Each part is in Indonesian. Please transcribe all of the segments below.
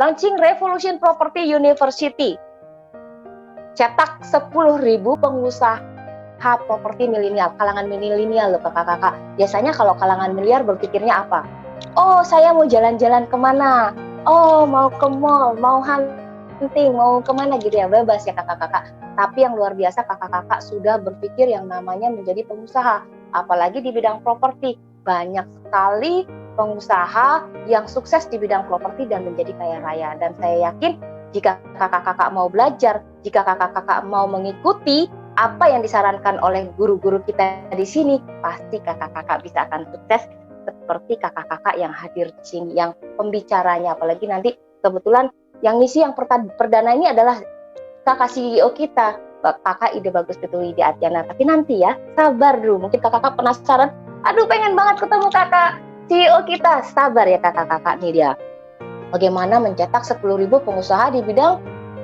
Launching Revolution Property University. Cetak 10.000 pengusaha properti milenial, kalangan milenial loh kakak-kakak. Biasanya kalau kalangan miliar berpikirnya apa? Oh, saya mau jalan-jalan kemana? Oh, mau ke mall, mau hunting, mau kemana gitu ya, bebas ya kakak-kakak. Tapi yang luar biasa kakak-kakak sudah berpikir yang namanya menjadi pengusaha. Apalagi di bidang properti. Banyak sekali pengusaha yang sukses di bidang properti dan menjadi kaya raya. Dan saya yakin jika kakak-kakak mau belajar, jika kakak-kakak mau mengikuti apa yang disarankan oleh guru-guru kita di sini, pasti kakak-kakak bisa akan sukses seperti kakak-kakak yang hadir di sini, yang pembicaranya. Apalagi nanti kebetulan yang ngisi yang perdana ini adalah kakak CEO kita, kakak Ide Bagus Ketuwidi Atyana. Tapi nanti ya, sabar dulu. Mungkin kakak-kakak penasaran, aduh pengen banget ketemu kakak CEO kita. Sabar ya kakak-kakak nih dia. Bagaimana mencetak 10.000 pengusaha di bidang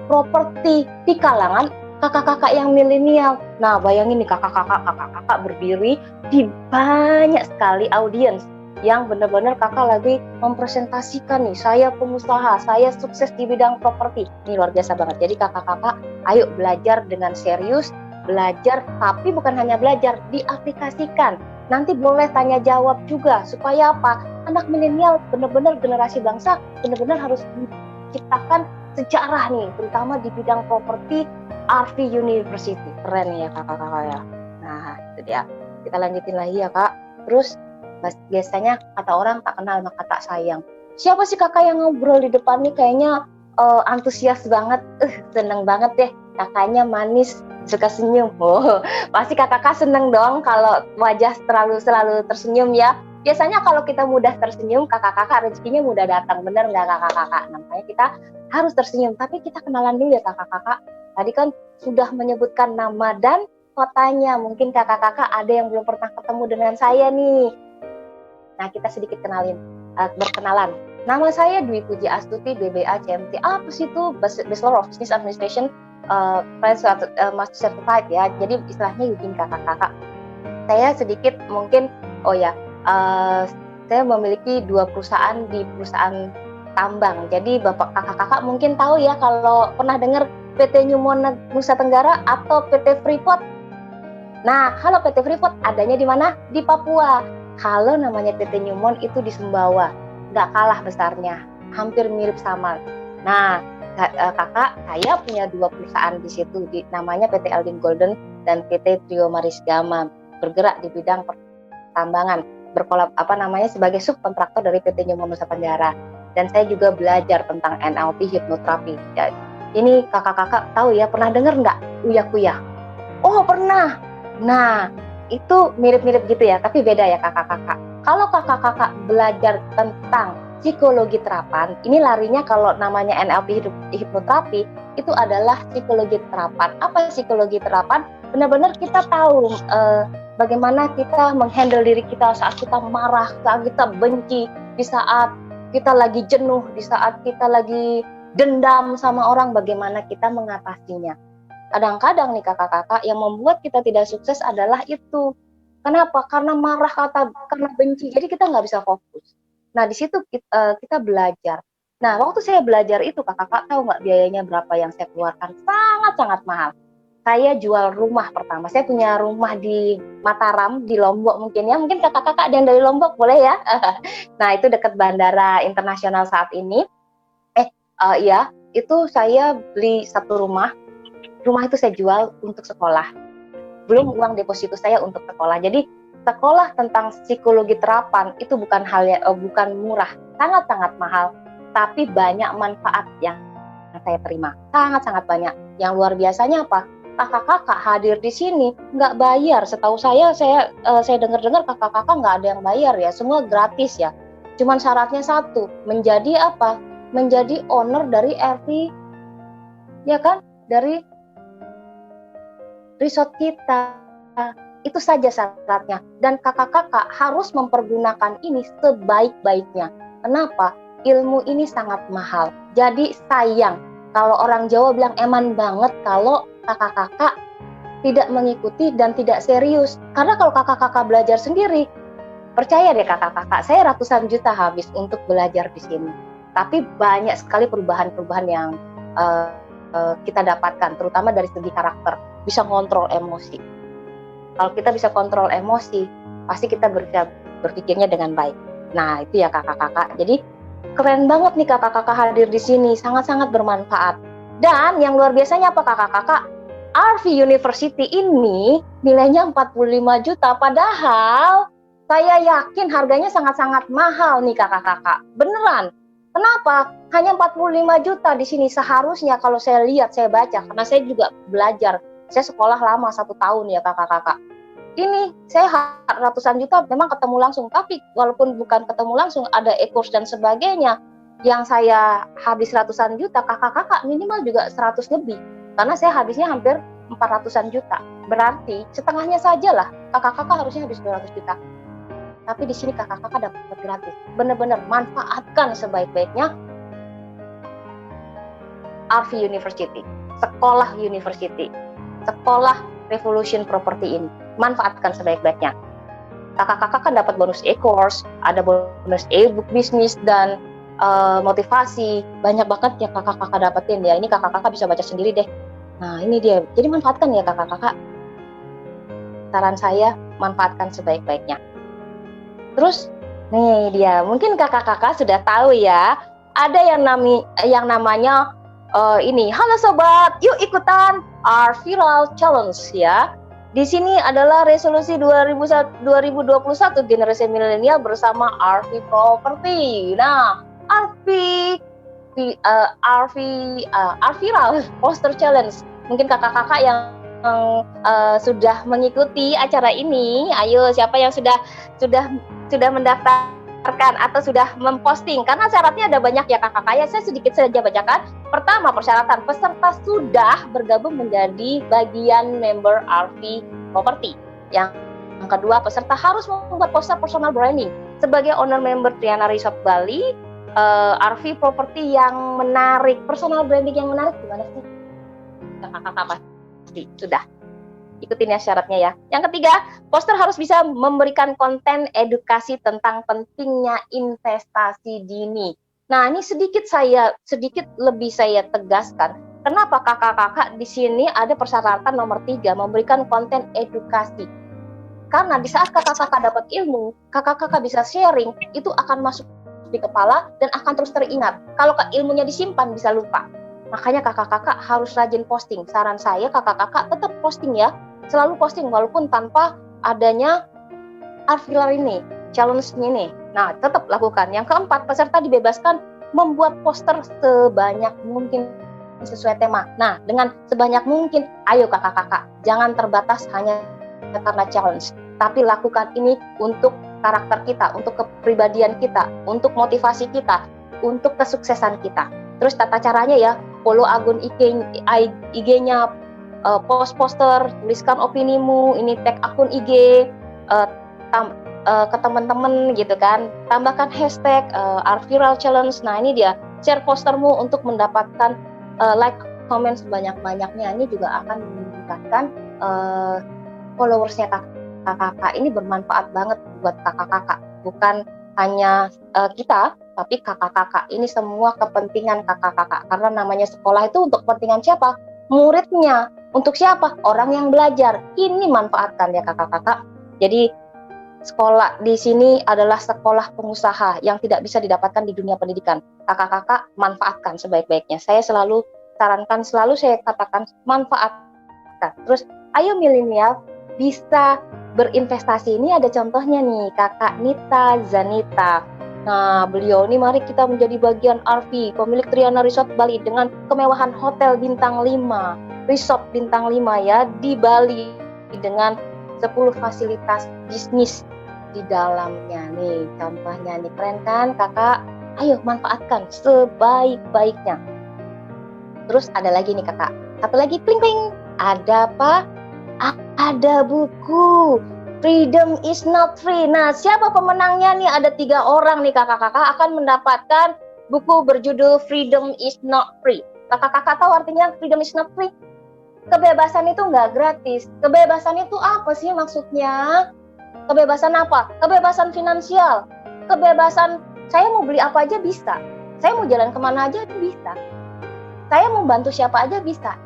properti di kalangan kakak-kakak yang milenial. Nah, bayangin nih kakak-kakak berdiri di banyak sekali audiens yang benar-benar kakak lagi mempresentasikan nih, saya pengusaha, saya sukses di bidang properti. Ini luar biasa banget. Jadi kakak-kakak, ayo belajar dengan serius, belajar, tapi bukan hanya belajar, diaplikasikan. Nanti boleh tanya jawab juga, supaya apa? Anak milenial benar-benar generasi bangsa, benar-benar harus menciptakan sejarah nih, terutama di bidang properti. RV University, keren ya kakak-kakak ya. Nah, itu dia. Kita lanjutin lagi ya kak. Terus biasanya kata orang tak kenal maka tak sayang. Siapa sih kakak yang ngobrol di depan nih kayaknya antusias banget, seneng banget deh. Kakaknya manis, suka senyum. Oh, pasti kakak-kakak seneng dong kalau wajah selalu tersenyum ya. Biasanya kalau kita mudah tersenyum, kakak-kakak rezekinya mudah datang. Bener nggak kakak-kakak? Namanya kita harus tersenyum. Tapi kita kenalan dulu ya kakak-kakak. Tadi kan sudah menyebutkan nama dan kotanya. Mungkin kakak-kakak ada yang belum pernah ketemu dengan saya nih. Nah, kita sedikit berkenalan. Nama saya Dwi Puji Astuti, BBA CMT. Apa sih itu? Bachelor of Business Administration, Master Certified ya. Jadi istilahnya izin kakak-kakak. Saya sedikit mungkin, saya memiliki 2 perusahaan di perusahaan tambang. Jadi bapak kakak-kakak mungkin tahu ya kalau pernah dengar PT Newmont Nusa Tenggara atau PT Freeport. Nah, kalau PT Freeport adanya di mana? Di Papua. Kalau namanya PT Newmont itu di Sumbawa. Nggak kalah besarnya, hampir mirip sama. Nah, kakak, saya punya 2 perusahaan di situ, namanya PT Eldin Golden dan PT Trio Maris Gama, bergerak di bidang pertambangan, sebagai subkontraktor dari PT Newmont Nusa Tenggara. Dan saya juga belajar tentang NLP hipnoterapi. Ya, ini kakak-kakak tahu ya, pernah dengar nggak Uya-Kuya? Oh pernah. Nah, itu mirip-mirip gitu ya, tapi beda ya kakak-kakak. Kalau kakak-kakak belajar tentang psikologi terapan, ini larinya kalau namanya NLP hipnoterapi, itu adalah psikologi terapan. Apa psikologi terapan? Benar-benar kita tahu bagaimana kita menghandle diri kita saat kita marah, saat kita benci, di saat kita lagi jenuh, di saat kita lagi dendam sama orang, bagaimana kita mengatasinya. Kadang-kadang nih kakak-kakak yang membuat kita tidak sukses adalah itu. Kenapa? Karena marah, karena benci. Jadi kita nggak bisa fokus. Nah di situ kita belajar. Nah waktu saya belajar itu kakak-kakak tahu nggak biayanya berapa yang saya keluarkan? Sangat-sangat mahal. Saya jual rumah pertama. Saya punya rumah di Mataram, di Lombok mungkin ya. Mungkin kakak-kakak ada yang dari Lombok, boleh ya? Nah itu dekat Bandara Internasional saat ini. Ya, itu saya beli satu rumah. Rumah itu saya jual untuk sekolah. Belum uang deposito saya untuk sekolah. Jadi sekolah tentang psikologi terapan itu bukan bukan murah, sangat-sangat mahal, tapi banyak manfaat yang saya terima. Sangat-sangat banyak. Yang luar biasanya apa? Kakak-kakak hadir di sini nggak bayar. Setahu saya dengar-dengar kakak-kakak nggak ada yang bayar ya, semua gratis ya. Cuman syaratnya satu, menjadi apa? Menjadi owner dari RV, ya kan? Dari resort kita. Itu saja syaratnya. Dan kakak-kakak harus mempergunakan ini sebaik-baiknya. Kenapa? Ilmu ini sangat mahal. Jadi sayang kalau orang Jawa bilang eman banget kalau kakak-kakak tidak mengikuti dan tidak serius. Karena kalau kakak-kakak belajar sendiri, percaya deh kakak-kakak, saya ratusan juta habis untuk belajar di sini. Tapi banyak sekali perubahan-perubahan yang kita dapatkan, terutama dari segi karakter. Bisa kontrol emosi. Kalau kita bisa kontrol emosi, pasti kita berpikirnya dengan baik. Nah, itu ya kakak-kakak. Jadi keren banget nih kakak-kakak hadir di sini, sangat-sangat bermanfaat. Dan yang luar biasanya apa kakak-kakak? RV University ini nilainya 45 juta, padahal saya yakin harganya sangat-sangat mahal nih kakak-kakak. Beneran. Kenapa? Hanya 45 juta di sini. Seharusnya kalau saya lihat, saya baca, karena saya juga belajar. Saya sekolah lama 1 tahun ya kakak-kakak. Ini saya ratusan juta memang ketemu langsung, tapi walaupun bukan ketemu langsung, ada e-course dan sebagainya yang saya habis ratusan juta, kakak-kakak minimal juga 100 lebih, karena saya habisnya hampir 400-an juta. Berarti setengahnya saja lah, kakak-kakak harusnya habis 200 juta. Tapi di sini kakak-kakak dapat gratis. Benar-benar manfaatkan sebaik-baiknya RV University, sekolah university, sekolah Revolution Property ini. Manfaatkan sebaik-baiknya. Kakak-kakak kan dapat bonus e-course, ada bonus e-book bisnis dan motivasi. Banyak banget yang kakak-kakak dapetin ya. Ini kakak-kakak bisa baca sendiri deh. Nah, ini dia. Jadi manfaatkan ya kakak-kakak. Saran saya, manfaatkan sebaik-baiknya. Terus, nih dia. Mungkin kakak-kakak sudah tahu ya, ada yang namanya ini. Halo sobat, yuk ikutan our viral challenge ya. Di sini adalah resolusi 2021 generasi milenial bersama RV Property. Nah, viral poster challenge. Mungkin kakak-kakak yang sudah mengikuti acara ini, ayo siapa yang sudah mendaftarkan atau sudah memposting, karena syaratnya ada banyak ya kakak-kakak ya. Saya sedikit saja bacakan. Pertama, persyaratan peserta sudah bergabung menjadi bagian member RV Property. Yang kedua, peserta harus membuat poster personal branding sebagai owner member Triana Resort Bali. RV Property yang menarik, personal branding yang menarik gimana sih? Kakak-kakak pasti sudah ikutin ya syaratnya ya. Yang ketiga, poster harus bisa memberikan konten edukasi tentang pentingnya investasi dini. Nah, ini sedikit lebih saya tegaskan. Kenapa kakak-kakak di sini ada persyaratan nomor 3, memberikan konten edukasi. Karena di saat kakak-kakak dapat ilmu, kakak-kakak bisa sharing, itu akan masuk di kepala dan akan terus teringat. Kalau ilmunya disimpan bisa lupa. Makanya kakak-kakak harus rajin posting. Saran saya kakak-kakak tetap posting ya. Selalu posting walaupun tanpa adanya artikel ini, challenge-nya ini. Nah, tetap lakukan. Yang keempat, peserta dibebaskan membuat poster sebanyak mungkin sesuai tema. Nah, dengan sebanyak mungkin, ayo kakak-kakak, jangan terbatas hanya karena challenge, tapi lakukan ini untuk karakter kita, untuk kepribadian kita, untuk motivasi kita, untuk kesuksesan kita. Terus tata caranya ya, follow akun IG-nya, post poster, tuliskan opinimu, ini tag akun IG ke teman-teman gitu kan, tambahkan hashtag #viral challenge. Nah, ini dia, share postermu untuk mendapatkan like, comment sebanyak-banyaknya. Ini juga akan meningkatkan followersnya kakak-kakak. Ini bermanfaat banget buat kakak-kakak, bukan hanya kita, tapi kakak-kakak. Ini semua kepentingan kakak-kakak, karena namanya sekolah itu untuk kepentingan siapa? Muridnya. Untuk siapa? Orang yang belajar. Ini manfaatkan ya kakak-kakak. Jadi sekolah di sini adalah sekolah pengusaha yang tidak bisa didapatkan di dunia pendidikan. Kakak-kakak manfaatkan sebaik-baiknya. Saya selalu sarankan, selalu saya katakan manfaatkan. Terus ayo milenial bisa berinvestasi. Ini ada contohnya nih, Kakak Nita Zanita. Nah, beliau ini mari kita menjadi bagian RV, pemilik Triana Resort Bali dengan kemewahan hotel bintang 5, resort bintang 5 ya di Bali dengan 10 fasilitas bisnis di dalamnya nih. Contohnya nih, keren kan kakak? Ayo manfaatkan sebaik-baiknya. Terus ada lagi nih kakak, satu lagi, kling kling. Ada apa? Ada buku Freedom is not free. Nah, siapa pemenangnya nih? Ada 3 orang nih kakak-kakak akan mendapatkan buku berjudul Freedom is not free. Kakak-kakak tahu artinya freedom is not free? Kebebasan itu nggak gratis. Kebebasan itu apa sih maksudnya? Kebebasan apa? Kebebasan finansial. Kebebasan saya mau beli apa aja bisa. Saya mau jalan kemana aja bisa. Saya mau bantu siapa aja bisa.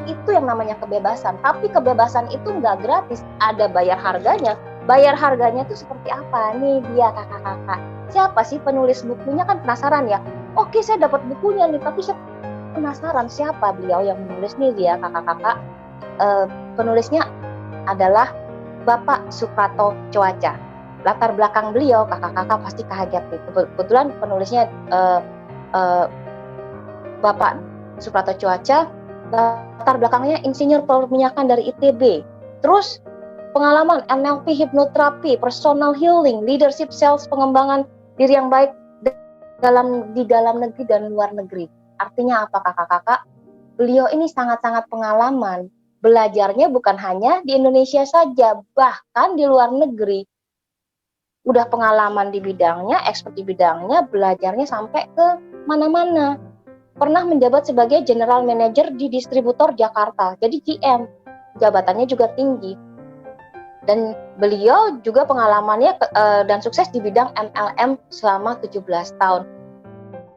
Itu yang namanya kebebasan. Tapi kebebasan itu nggak gratis. Ada bayar harganya. Bayar harganya itu seperti apa? Nih dia kakak-kakak. Siapa sih penulis bukunya, kan penasaran ya. Oke, saya dapat bukunya nih, tapi saya penasaran siapa beliau yang menulis nih dia kakak-kakak. Penulisnya adalah Bapak Suprato Tjoaca. Latar belakang beliau kakak-kakak pasti kaget. Kebetulan penulisnya Bapak Suprato Tjoaca, latar belakangnya insinyur perminyakan dari ITB. Terus pengalaman NLP, hipnoterapi, personal healing, leadership, sales, pengembangan diri yang baik di dalam negeri dan luar negeri. Artinya apa kakak-kakak? Beliau ini sangat-sangat pengalaman. Belajarnya bukan hanya di Indonesia saja, bahkan di luar negeri. Udah pengalaman di bidangnya, expert di bidangnya, belajarnya sampai ke mana-mana. Pernah menjabat sebagai General Manager di distributor Jakarta, jadi GM. Jabatannya juga tinggi. Dan beliau juga pengalamannya dan sukses di bidang MLM selama 17 tahun.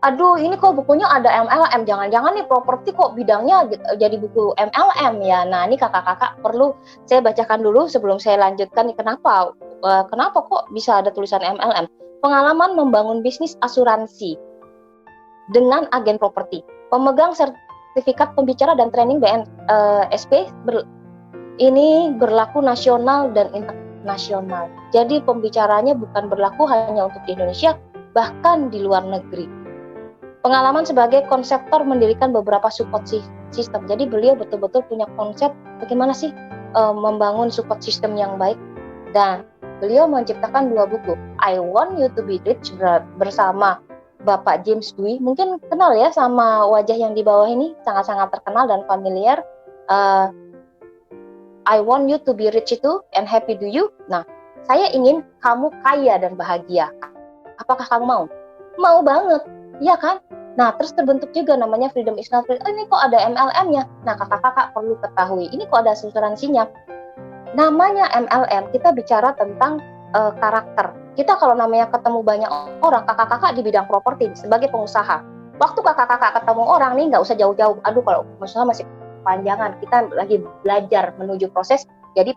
Aduh, ini kok bukunya ada MLM, jangan-jangan nih properti kok bidangnya jadi buku MLM ya. Nah, ini kakak-kakak perlu saya bacakan dulu sebelum saya lanjutkan kenapa kok bisa ada tulisan MLM. Pengalaman membangun bisnis asuransi dengan agen properti. Pemegang sertifikat pembicara dan training BNSP ini berlaku nasional dan internasional. Jadi pembicaranya bukan berlaku hanya untuk di Indonesia, bahkan di luar negeri. Pengalaman sebagai konseptor mendirikan beberapa support system. Jadi beliau betul-betul punya konsep bagaimana sih membangun support system yang baik. Dan beliau menciptakan 2 buku. I Want You to Be Rich bersama Bapak James Dewey. Mungkin kenal ya sama wajah yang di bawah ini, sangat-sangat terkenal dan familiar. I Want You to Be Rich itu and Happy Do You. Nah, saya ingin kamu kaya dan bahagia. Apakah kamu mau? Mau banget, iya kan? Nah, terus terbentuk juga namanya Freedom is not free. Ini kok ada MLM-nya? Nah, kakak-kakak perlu ketahui, ini kok ada asuransinya. Namanya MLM, kita bicara tentang karakter. Kita kalau namanya ketemu banyak orang, kakak-kakak di bidang properti sebagai pengusaha. Waktu kakak-kakak ketemu orang nih, nggak usah jauh-jauh. Aduh, kalau usaha masih panjangan, kita lagi belajar menuju proses jadi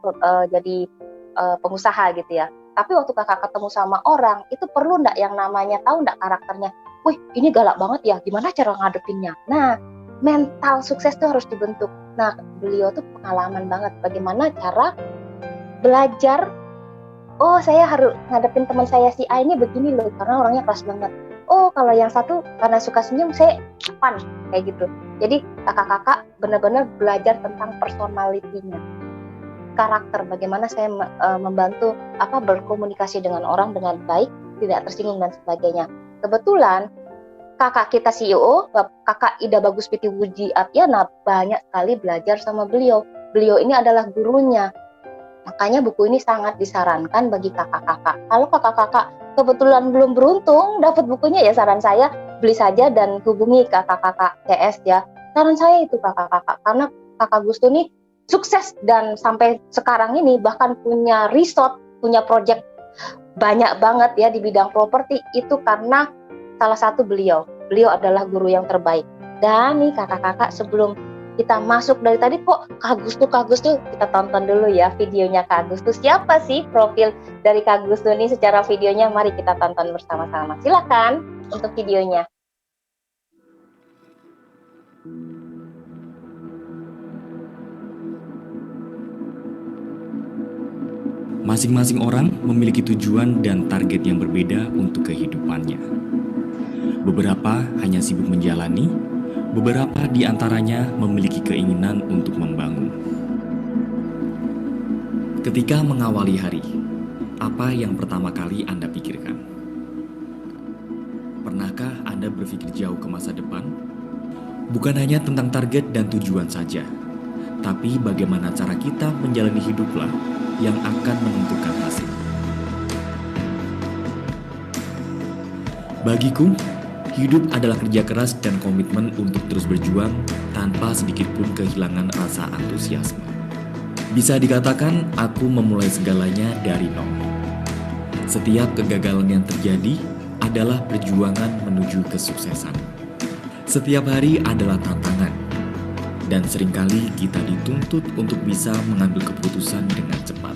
pengusaha gitu ya. Tapi waktu kakak ketemu sama orang, itu perlu nggak yang namanya tahu nggak karakternya? Wih, ini galak banget ya, gimana cara ngadepinnya? Nah, mental sukses itu harus dibentuk. Nah, beliau tuh pengalaman banget bagaimana cara belajar. Oh, saya harus ngadepin teman saya si A ini begini loh, karena orangnya keras banget. Oh, kalau yang satu karena suka senyum, saya fun, kayak gitu. Jadi kakak-kakak benar-benar belajar tentang personalitinya, karakter, bagaimana saya membantu berkomunikasi dengan orang dengan baik, tidak tersinggung dan sebagainya. Kebetulan kakak kita CEO, kakak Ida Bagus Piti Wuji Atyana, banyak sekali belajar sama beliau. Beliau ini adalah gurunya. Makanya buku ini sangat disarankan bagi kakak-kakak. Kalau kakak-kakak kebetulan belum beruntung dapat bukunya, ya saran saya beli saja dan hubungi kakak-kakak CS ya. Saran saya itu kakak-kakak, karena kakak Gustu ini sukses dan sampai sekarang ini bahkan punya resort, punya project banyak banget ya di bidang properti, itu karena salah satu beliau adalah guru yang terbaik. Dan nih kakak-kakak, sebelum kita masuk dari tadi kok Kak Gustu, kita tonton dulu ya videonya Kak Gustu. Siapa sih profil dari Kak Gustu ini secara videonya? Mari kita tonton bersama-sama. Silakan untuk videonya. Masing-masing orang memiliki tujuan dan target yang berbeda untuk kehidupannya. Beberapa hanya sibuk menjalani, beberapa di antaranya memiliki keinginan untuk membangun. Ketika mengawali hari, apa yang pertama kali Anda pikirkan? Pernahkah Anda berpikir jauh ke masa depan? Bukan hanya tentang target dan tujuan saja, tapi bagaimana cara kita menjalani hiduplah yang akan menentukan hasil. Bagiku, hidup adalah kerja keras dan komitmen untuk terus berjuang tanpa sedikit pun kehilangan rasa antusiasme. Bisa dikatakan aku memulai segalanya dari nol. Setiap kegagalan yang terjadi adalah perjuangan menuju kesuksesan. Setiap hari adalah tantangan, dan seringkali kita dituntut untuk bisa mengambil keputusan dengan cepat.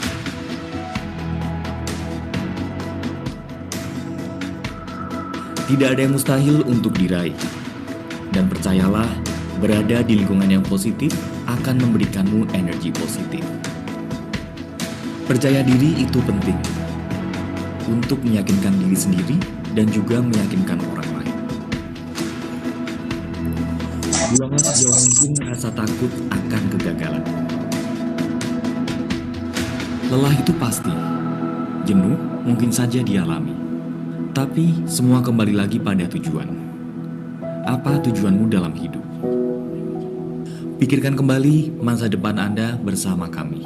Tidak ada yang mustahil untuk diraih. Dan percayalah, berada di lingkungan yang positif akan memberikanmu energi positif. Percaya diri itu penting untuk meyakinkan diri sendiri dan juga meyakinkan orang lain. Buanglah sejauh mungkin rasa takut akan kegagalan. Lelah itu pasti, jenuh mungkin saja dialami. Tapi semua kembali lagi pada tujuan. Apa tujuanmu dalam hidup? Pikirkan kembali masa depan Anda bersama kami.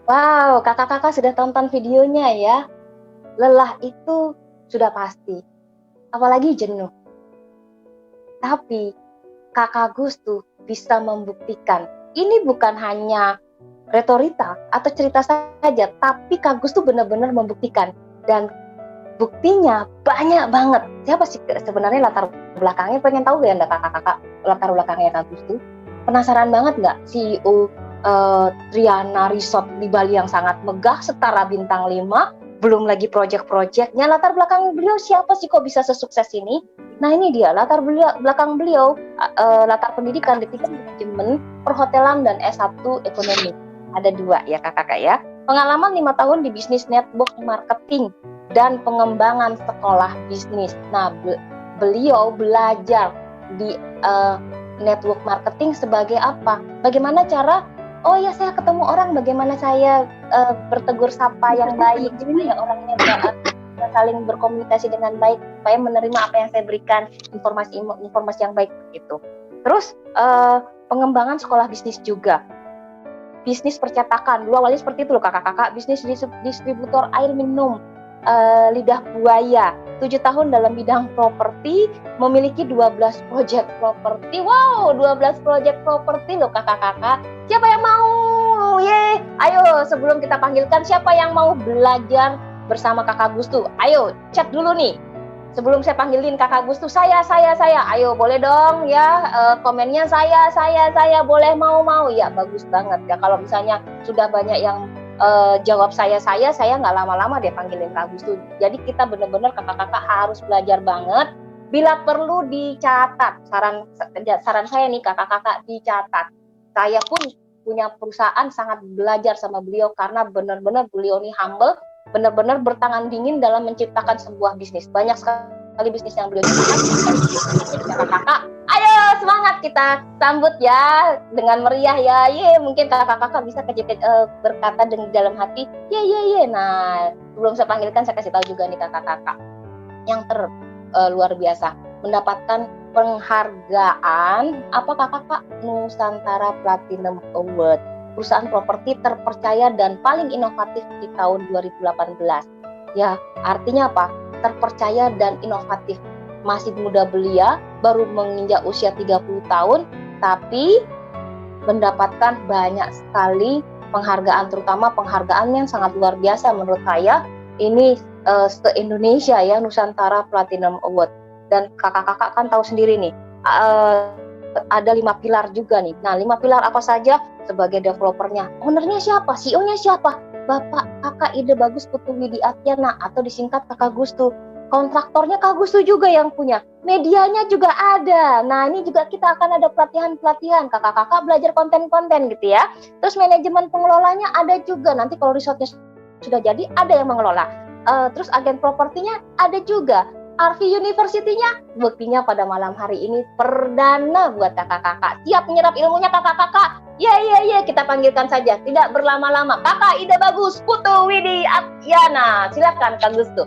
Wow, kakak-kakak sudah tonton videonya ya. Lelah itu sudah pasti, apalagi jenuh. Tapi Kakak Gustu bisa membuktikan, ini bukan hanya retorika atau cerita saja, tapi Kak Gustu benar-benar membuktikan. Dan buktinya banyak banget. Siapa sih sebenarnya latar belakangnya? Pengen tahu gak ya kakak-kakak latar belakangnya Kak Gustu? Penasaran banget nggak CEO Triana Resort di Bali yang sangat megah setara bintang 5, belum lagi project-projectnya. Latar belakang beliau siapa sih kok bisa sesukses ini? Nah ini dia latar belakang beliau, latar pendidikan D3 manajemen perhotelan dan S1 ekonomi. Ada 2 ya kakak-kakak ya. Pengalaman 5 tahun di bisnis network marketing dan pengembangan sekolah bisnis. Nah beliau belajar di network marketing sebagai apa? Bagaimana cara oh ya saya ketemu orang, bagaimana saya bertegur sapa yang baik, supaya orangnya saling berkomunikasi dengan baik, supaya menerima apa yang saya berikan, informasi yang baik gitu. Terus pengembangan sekolah bisnis juga, bisnis percetakan, dulu awalnya seperti itu loh kakak-kakak, bisnis distributor air minum, lidah buaya, 7 tahun dalam bidang properti, memiliki 12 proyek properti. Wow, 12 proyek properti loh kakak-kakak. Siapa yang mau? Ye, ayo sebelum kita panggilkan, siapa yang mau belajar bersama kakak Gustu? Ayo chat dulu nih. Sebelum saya panggilin kakak Gustu, saya. Ayo boleh dong ya, komennya saya boleh, mau. Ya bagus banget ya. Kalau misalnya sudah banyak yang jawab saya nggak lama-lama dia panggilin Kak Gustu. Jadi kita benar-benar kakak-kakak harus belajar banget. Bila perlu dicatat, saran saya nih kakak-kakak dicatat. Saya pun punya perusahaan sangat belajar sama beliau karena benar-benar beliau ini humble, benar-benar bertangan dingin dalam menciptakan sebuah bisnis. Banyak sekali bisnis yang beliau ciptakan. Kakak-kakak, ayo semangat kita sambut ya dengan meriah ya. Mungkin kakak-kakak bisa berkata dengan dalam hati, ye. Nah, sebelum saya panggilkan saya kasih tahu juga nih kakak-kakak yang luar biasa mendapatkan penghargaan apa kakak-kakak Nusantara Platinum Award, perusahaan properti terpercaya dan paling inovatif di tahun 2018. Ya, artinya apa? Terpercaya dan inovatif. Masih muda belia, baru menginjak usia 30 tahun, tapi mendapatkan banyak sekali penghargaan, terutama penghargaan yang sangat luar biasa menurut saya. Ini se-Indonesia ya, Nusantara Platinum Award. Dan kakak-kakak kan tahu sendiri nih, ada 5 pilar juga nih. Nah 5 pilar apa saja? Sebagai developernya, ownernya siapa? CEO-nya siapa? Bapak Kakak Ide Bagus Putu Widi Atyana atau disingkat Kakak Gustu. Kontraktornya Kak Gustu juga yang punya. Medianya juga ada. Nah ini juga kita akan ada pelatihan-pelatihan. Kakak-kakak belajar konten-konten gitu ya. Terus manajemen pengelolanya ada juga. Nanti kalau resortnya sudah jadi ada yang mengelola. Terus agen propertinya ada juga. RV University-nya buktinya pada malam hari ini perdana buat kakak-kakak. Siap menyerap ilmunya kakak-kakak? Ye, kita panggilkan saja. Tidak berlama-lama. Kakak Ide Bagus Putu Widi Atyana. Silakan Kak Gustu.